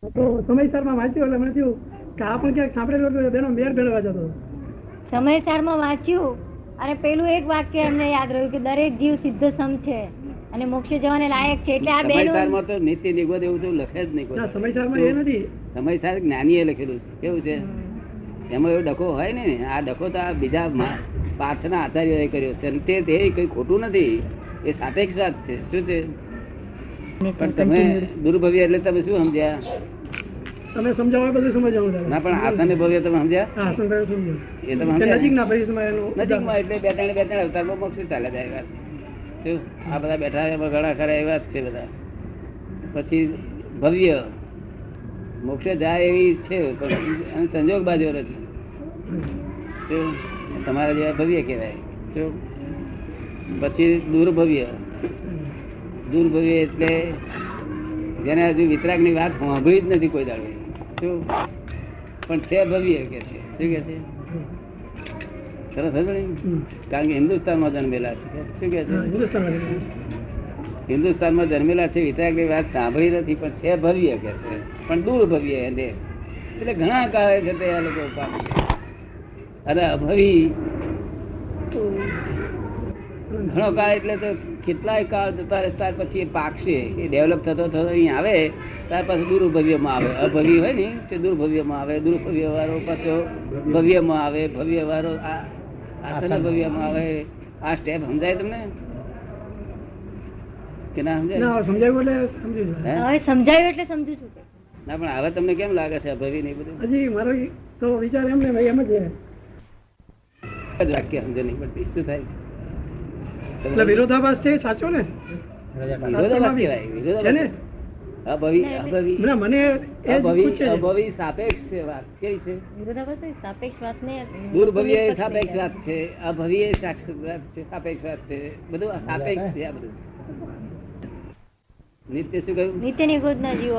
તો સમયસરમાં વાંચ્યું એટલે મને થયું કે આ પણ ક્યાંક સાંભળેલું હતું, બેનો મેર ભેળવા જતો. સમયસરમાં વાંચ્યું અને પેલું એક વાક્ય એમને યાદ રહ્યું કે દરેક જીવ સિદ્ધ સમ છે અને મોક્ષે જવાને લાયક છે. એટલે આ બેનો સમયસારમાં તો નિત્ય નિગોદ એવું તો લખે જ નહીં કોઈ. ના, સમયસરમાં એ નથી. સમયસાર જ્ઞાનીએ લખેલું છે. કેવું છે એમાં એવો ડખો હોય ને, આ ડખો તો આ બીજા પાછળના આચાર્યોએ કર્યો છે અને તે કઈ ખોટું નથી, એ સાપેક્ષ વાત છે. શું છે? પણ તમે દુર્ભવ્ય એટલે તમે શું સમજ્યા? તમે સમજાવો એ બધું સમજાવું. ના, પણ આસન ભવ્ય તમે સમજ્યા? હા, સમજાયું સમજાયું. એ તમે કે સમજ્યા? નજીકના ભવિષ્યમાં એનું નજીકમાં એટલે બે ત્રણ અવતારમાં મોક્ષ ચાલ્યા જાય એવા છે. શું આ બધા બેઠા એમાં ઘણા ખરા એવા જ છે બધા. પછી ભવ્ય મોક્ષે જાય એવી છે પણ સંજોગ બાજુ નથી. શું તમારા જેવા ભવ્ય કહેવાય. શું પછી દુર્ભવ્ય. દુર્ભવ્ય એટલે જેને હજુ વિતરાગની વાત સાંભળી જ નથી કોઈ દાડો. શું પણ છે ભવ્ય કે છે. શું કે છે? સરસ હતું ને? કારણ કે હિન્દુસ્તાનમાં જન્મેલા છે. શું કે છે? હિન્દુસ્તાનમાં જન્મેલા છે, વિતરાગની વાત સાંભળી નથી પણ છે ભવ્ય કે છે, પણ દુર્ભવ્ય એને. એટલે ઘણા કાળે છે તે આ લોકો પામશે. અને અભવી ઘણો કાળ એટલે તો કેટલાય કાળ જતા રહે, ત્યાર પછી એ પાકશે. એ ડેવલપ થતો થતો અહીં આવે ત્યાર પછી દુર્ભવ્યમાં આવે. અભવી હોય ને તે દુર્ભવ્યમાં આવે, દુર્ભવ્ય વાળો પાછો ભવ્યમાં આવે, ભવ્ય વાળો આસન ભવ્યમાં આવે. આ સ્ટેપ સમજાય તમને કે ના સમજાય? ના, સમજાયું એટલે સમજી ગયો. હવે સમજાયું એટલે સમજુ છું. ના, પણ હવે તમને કેમ લાગે છે અભવી નહીં બધું? હજી મારો તો વિચાર એમ ને ભાઈ એમ જ છે. વાક્ય સમજ નહીં પડતી. શું થાય? એટલે વિરોધાભાસ છે, સાચો ને? વિરોધાભાસ કહેવાય. છે વિરોધાભાસ ને? અભવી અભવી ના, મને એ જ અભવી પૂછે છે. અભવી સાપેક્ષ છે વાત. કેવી છે? વિરોધાભાસ નહીં, સાપેક્ષ વાત ને દુર્ભવ્ય એ સાપેક્ષ વાત છે, અભવ્ય એ સાપેક્ષ વાત છે. સાપેક્ષ વાત છે. બધું આ સાપેક્ષ છે. આ બધું નિત્ય શું કહ્યું? નિત્ય નિગોદના જીવો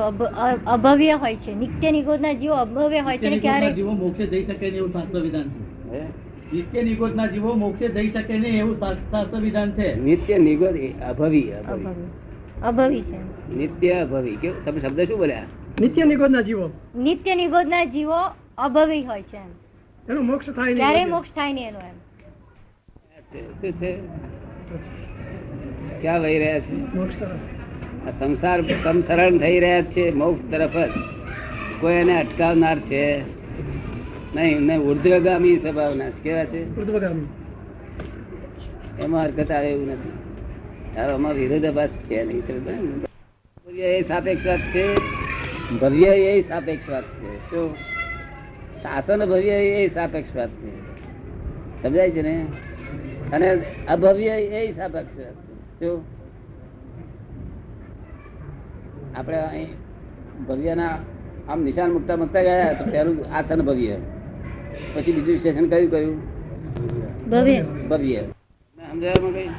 અભવ્ય હોય છે. નિત્ય નિગોદના જીવો અભવ્ય હોય છે. ક્યારે જીવો મોક્ષે જઈ શકે નહીં એવું શાસ્ત્ર વિધાન છે. હે? નિત્ય નિગોદના જીવો મોક્ષે જઈ શકે નહીં એવું શાસ્ત્ર વિધાન છે. નિત્ય નિગોદ એ અભવી. અભવ્ય અભવી છે. નિત્ય અભવી. કેવું તમે શબ્દ શું બોલ્યા? નિત્ય નિગોદના જીવો નિત્ય નિગોદના જીવો અભવી હોય છે એમ. એનો મોક્ષ થાય ક્યારે નહીં. મોક્ષ થાય નહીં એનો એમ. શું છે? ક્યાં વહી રહ્યા છે? મોક્ષ સરસ. આ સંસાર સમસરણ થઈ રહ્યા છે મોક્ષ તરફ જ. કોઈ એને અટકાવનાર છે નહીં. ને ઉર્ધ્વગામી સ્વભાવના છે. કેવા છે? ઉર્ધ્વગામી. એમાં હરકત આવે એવું નથી. આમાં વિરોધાભાસ છે નહીં. ભવ્ય એ સાપેક્ષ વાત છે, ભવ્ય એ સાપેક્ષ વાત છે. શું શાસન ભવ્ય એ સાપેક્ષ વાત છે. સમજાય છે ને? અને અભવ્ય એ સાપેક્ષ વાત છે. શું આપણે અહીં ભવ્યના આમ નિશાન મૂકતા મૂકતા ગયા તો પહેલું આસન ભવ્ય, પછી બીજું સ્ટેશન કયું કયું? ભવ્ય. ભવ્ય. સમજાવવામાં કઈ?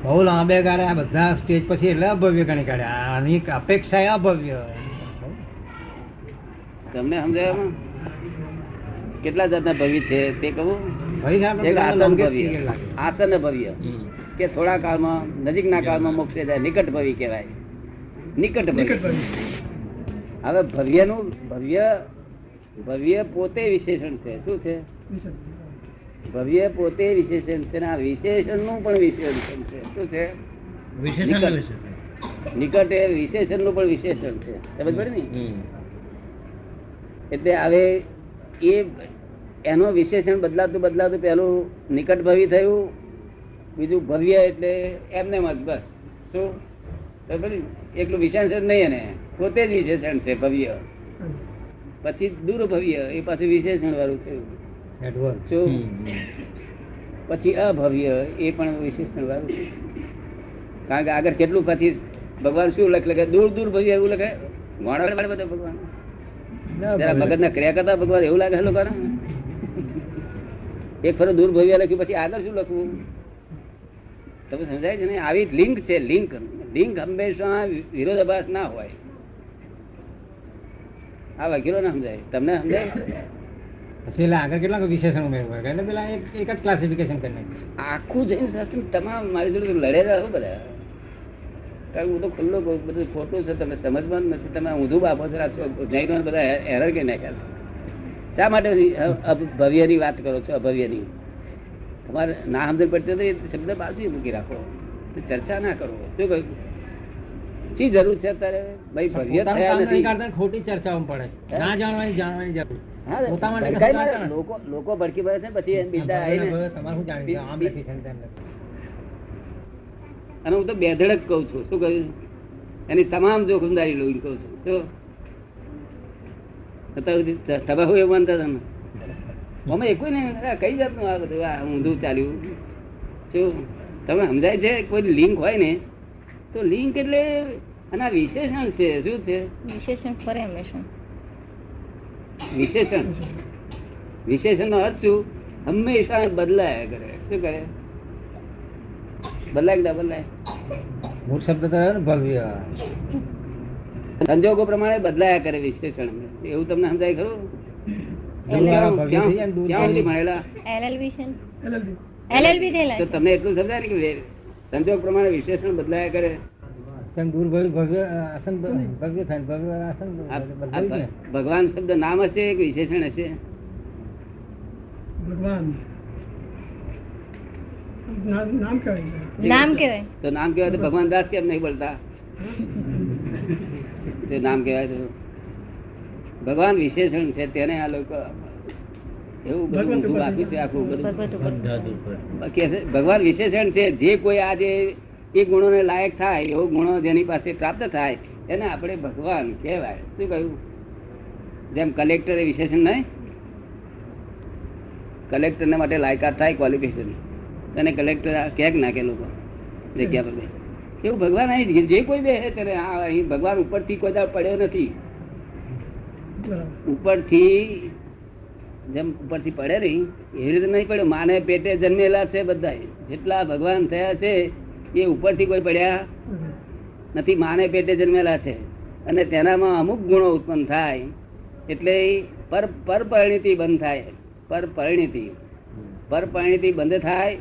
બહુ લાંબે ગાળે આ બધા સ્ટેજ પછી એટલે અભવ્ય ગણી કાઢ્યા. આની અપેક્ષા અભવ્ય. તમને સમજાવવામાં કેટલા જાતના ભવ્ય છે તે કહું? ભાઈ સાહેબ, એક આસન longest ભવ્ય, period લાગે. આસન ભવ્ય કે થોડા કાળમાં નજીકના કાળમાં મોક્ષે જાય. નિકટ ભવ્ય કહેવાય. નિકટ નિકટ ભવ્ય. ભાઈ. હવે ભવ્યનું ભવ્ય પોતે વિશેષણ છે. શું છે? વિશેષ. ભવ્ય પોતે વિશેષણ છે ને આ વિશેષણનું પણ વિશેષણ છે. શું છે? વિશેષણ નિકટ એ વિશેષણનું પણ વિશેષણ છે. સમજ પડે ને? એટલે હવે એ એનો વિશેષણ બદલાતું બદલાતું પેલું નિકટ ભવી થયું, બીજું ભવ્ય એટલે એમને જ બસ. શું સમજ પડી? એકલું વિશેષણ નહીં, એને પોતે જ વિશેષણ છે ભવ્ય. પછી દુર્ભવ્ય એ પાછું વિશેષણ વાળું થયું. Adverb. શું? પછી અભવ્ય એ પણ વિશેષણ વાળું છે. કારણ કે આગળ કેટલું પછી ભગવાન શું લખે? દૂર દૂર ભવ્ય એવું લખે. ઘણા બધા ભગવાન જરા મગજ ના ક્રિયા કરતા ભગવાન એવું લાગે લોકોને. એક ફરો દૂર ભવ્ય લખ્યું પછી આગળ શું લખવું? તમે સમજાય છે ને? આવી લિંક છે. લિંક હંમેશા વિરોધાભાસ ના હોય. આ વકીલો ના સમજાય. તમને સમજાય? પછી એટલે આગળ કેટલાક વિશેષણ ઉમેરવા એટલે પેલા એક જ ક્લાસિફિકેશન કરી નાખ્યું. આખું જઈને તમામ મારી જોડે લડેલા છો બધા. કારણ કે હું તો ખુલ્લો કહું બધું ખોટું છે, તમે સમજવાનું નથી, તમે ઊંધું બાપો છો. જૈનો બધા એરર કરી નાખ્યા છે. શા માટે અભવ્યની વાત કરો છો? અભવ્યની તમારે ના સમજણ પડતી તો એ શબ્દ બાજુ મૂકી રાખો, ચર્ચા ના કરો. શું કહ્યું? શી જરૂર છે અત્યારે? ભાઈ ભવ્ય થયા નથી. ખોટી ચર્ચાઓ પડે છે, ના જાણવાની જરૂર. હા, પોતા માટે ભડકાઈ ના મારે. કરે. લોકો ભડકી પડે છે પછી બીજા આવીને તમારે શું જાણવું? આમ નથી તેમ નથી. અને હું તો બેધડક કઉ છું. શું કહ્યું? એની તમામ જોખમદારી લઈને કઉ છું. તો તમે શું એવું માનતા હતા? અમે એકું નહીં કઈ જાતનું આ બધું આ ઊંધું ચાલ્યું. શું તમે સમજાય છે? કોઈ લિંક હોય ને તો લિંક એટલે આના વિશેષણ છે. શું છે વિશેષણ ફરે હંમેશા. વિશેષણ? વિશેષણ નો અર્થ શું? હંમેશા બદલાયા કરે. શું કરે? બદલાય કે ના બદલાય? મૂળ શબ્દ તો રહ્યો ને ભવ્ય. સંજોગો પ્રમાણે બદલાયા કરે વિશેષણ. એવું તમને સમજાય ખરું? ભવ્ય થઈ જાય ને દૂર ક્યાં સુધી ભણેલા? એલએલબી છે, LLB. એલએલબી થયેલા તો છે. તમને એટલું સમજાય ને કે સંજોગ પ્રમાણે વિશેષણ બદલાયા કરે. તેમ દૂર ભવ્ય આસન ભવ્ય થાય ને ભવ્ય આસન આ બદલાયું ને. ભગવાન શબ્દ નામ હશે કે વિશેષણ હશે? ભગવાન નામ કહેવાય. નામ કહેવાય. તો નામ કહેવાય તો ભગવાન દાસ કેમ નહીં બોલતા? તો નામ કહેવાય તો ભગવાન વિશેષણ છે. તેને આ લોકો એવું બધું ઊંધું આપ્યું છે. આખું બધું ભગવત ઉપર. બાકી હશે. ભગવાન વિશેષણ છે. જે કોઈ આજે એ ગુણોને લાયક થાય એવો ગુણો જેની પાસે પ્રાપ્ત થાય એને આપણે ભગવાન કહેવાય. શું કહ્યું? જેમ કલેક્ટર એ વિશેષણ નહીં? કલેક્ટરને માટે લાયકાત થાય ક્વોલિફિકેશન, અને કલેક્ટર ક્યાંક નાખે લોકો જગ્યા પર. એવું ભગવાન અહીં જે કોઈ બે તેને અહીં ભગવાન ઉપરથી કોઈ દાડો પડ્યો નથી. ઉપરથી જેમ ઉપરથી પડે નહીં એવી રીતે નહીં પડ્યો. માને પેટે જન્મેલા છે બધા જેટલા ભગવાન થયા છે એ ઉપરથી કોઈ પડ્યા નથી. માને પેટે જન્મેલા છે અને તેનામાં અમુક ગુણો ઉત્પન્ન થાય એટલે પરપરિણીતિ બંધ થાય. પરપરિણીતિ બંધ થાય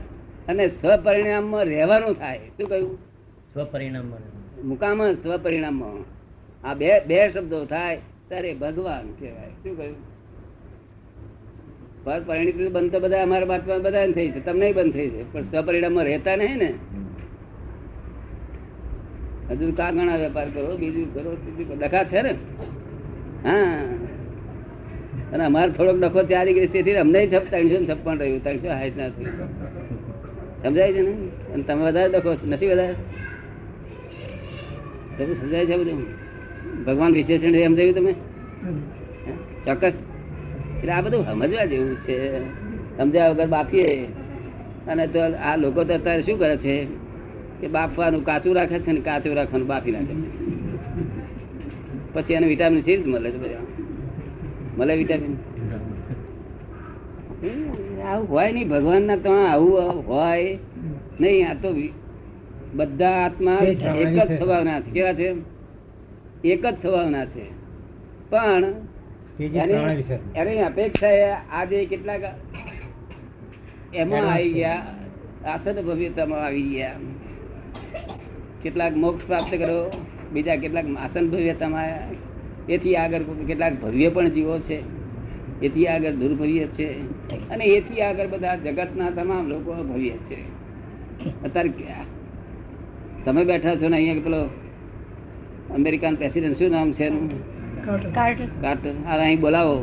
અને સ્વપરિણામમાં રહેવાનું થાય. શું કહ્યું? સ્વપરિણામ મુકામ સ્વપરિણામમાં આ બે શબ્દો થાય ત્યારે ભગવાન કહેવાય. શું કહ્યું? પરપરિણીતિ બંધ તો બધા અમારા બાતમાં બધા થઈ છે, તમને બંધ થઈ છે, પણ સ્વપરિણામમાં રહેતા નહીં ને. હજુ કાગણા વેપાર કરો, બીજું કરો, ત્રીજું કરો. ડખા છે ને? હા. અને અમારે થોડોક ડખો ચાલી ગઈ તેથી અમને 356 રહ્યું, 360 ના થયું. સમજાય છે ને? અને તમે વધારે ડખો નથી? વધારે તમે સમજાય છે બધું? ભગવાન વિશેષણ સમજાયું તમે? ચોક્કસ. એટલે આ બધું સમજવા જેવું છે. સમજ્યા વગર બાફીએ. અને તો આ લોકો તો અત્યારે શું કરે છે કે બાફવાનું કાચું રાખે છે ને કાચું રાખવાનું બાફી નાખે છે. પછી એને વિટામિન સી મળે છે. બધા મળે વિટામિન. આવું હોય નહીં ભગવાનના તો આવું હોય નહીં. આ તો બધા આત્મા એક જ સ્વભાવના છે. કેવા છે? એક જ સ્વભાવના છે. પણ એની અપેક્ષા આજે કેટલાક એમાં આવી ગયા, આસન ભવ્યતામાં આવી ગયા. કેટલાક મોક્ષ પ્રાપ્ત કર્યો, બીજા કેટલાક આસન ભવ્યતામાં આવ્યા. એથી આગળ કેટલાક ભવ્ય પણ જીવો છે, એથી આગળ દુર્ભવ્ય છે, અને એથી આગળ બધા જગતના તમામ લોકો ભવ્ય છે. અત્યારે તમે બેઠા છો ને અહીંયા પેલો અમેરિકન પ્રેસિડેન્ટ શું નામ છે એનું? કાર્ટર. હવે અહીં બોલાવો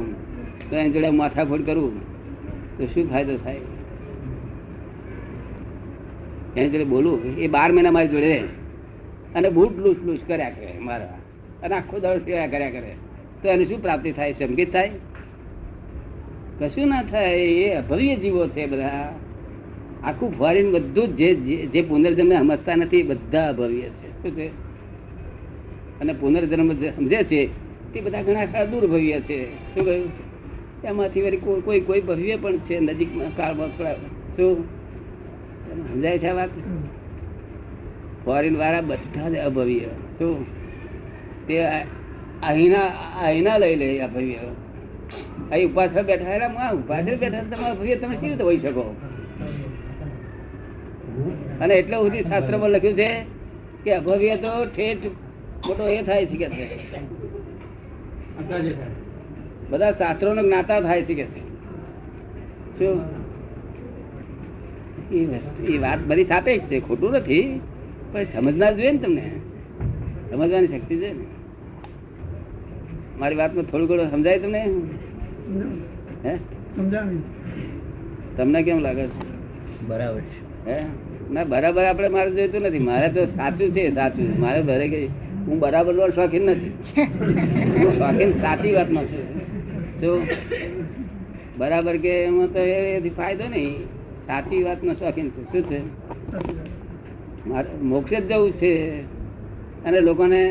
તો એની જોડે માથાફોડ કરું તો શું ફાયદો થાય? એની જોડે બોલું એ 12 મહિના મારી જોડે અને બૂટ લૂસ લૂસ કર્યા કરે મારા, અને આખો દળ સેવા કર્યા કરે તો એને શું પ્રાપ્તિ થાય? સંગીત થાય? કશું ના થાય. એ અભવ્ય જીવો છે બધા. આખું ફોરેન બધું જે પુનર્જન્મ સમજતા નથી બધા અભવ્ય છે. શું છે? અને પુનર્જન્મ સમજે છે તે બધા ઘણા ખરા દુર્ભવ્ય છે. શું કહ્યું? એમાંથી વળી કોઈ કોઈ ભવ્ય પણ છે નજીકના કાળમાં થોડા. શું સમજાય છે આ વાત? ફોરેન વાળા બધા જ અભવ્ય. શું તે અહીંના લઈ લે અભવ્ય. અહીં ઉપાસક બેઠા ઉપાસક બેઠા તમે અભવ્ય તમે શી રીતે હોઈ શકો? અને એટલે સુધી શાસ્ત્રમાં લખ્યું છે કે અભવ્ય તો ઠેઠ મોટો એ થાય છે કે છે અંદાજે થાય. બધા શાસ્ત્રોનો જ્ઞાતા થાય છે કે છે શું એ વસ્તુ એ વાત બધી સાપેક્ષ છે, ખોટું નથી, પણ સમજનાર જોઈએ ને, તમને સમજવાની શક્તિ છે ને. મારી વાતમાં થોડું ઘણું સમજાય તમને? હે સમજાવી તમને કેમ લાગે છે? બરાબર છે. હે ના બરાબર આપણે મારે જોઈતું નથી, મારે તો સાચું છે, સાચું. મારે ભરે કે હું બરાબર નો શોખીન નથી, હું શોખીન સાચી વાતમાં છું. જો બરાબર કે એમાં તો એથી ફાયદો નહીં, સાચી વાતનો શોખીન છે. શું છે? મારે મોક્ષે જ જવું છે અને લોકોને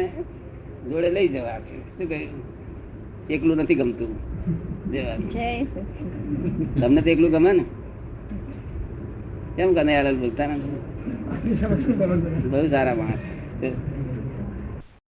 જોડે લઈ જવા છે. શું કહ્યું? એકલું નથી ગમતું જવા. જય તમને તો એકલું ગમે ને? કેમ કનૈયાલાલ બોલતા ને? બહુ સારા માણસ છે.